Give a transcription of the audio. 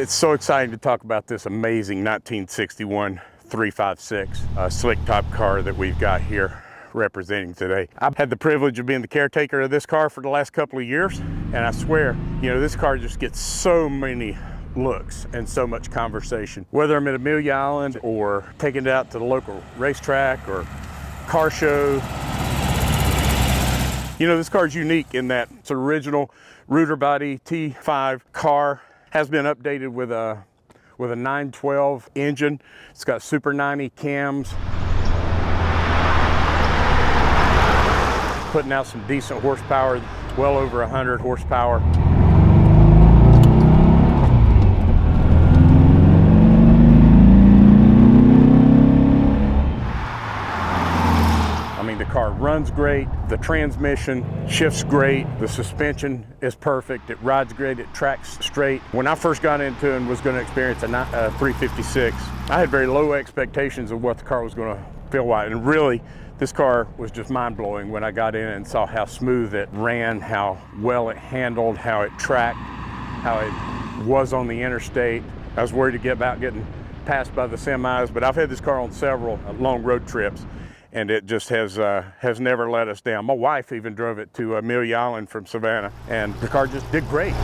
It's so exciting to talk about this amazing 1961 356 slick top car that we've got here representing today. I've had the privilege of being the caretaker of this car for the last couple of years, and I swear, you know, this car just gets so many looks and so much conversation. Whether I'm at Amelia Island or taking it out to the local racetrack or car show. You know, this car is unique in that it's an original Reutter-body T5 car. Has been updated with a 912 engine. It's got Super 90 cams. Putting out some decent horsepower, well over 100 horsepower. The car runs great, the transmission shifts great, the suspension is perfect, it rides great, it tracks straight. When I first got into it and was going to experience a 356, I had very low expectations of what the car was going to feel like, and really this car was just mind-blowing when I got in and saw how smooth it ran, how well it handled, how it tracked, how it was on the interstate. I was worried about getting passed by the semis, but I've had this car on several long road trips, and it just has never let us down. My wife even drove it to Amelia Island from Savannah, and the car just did great.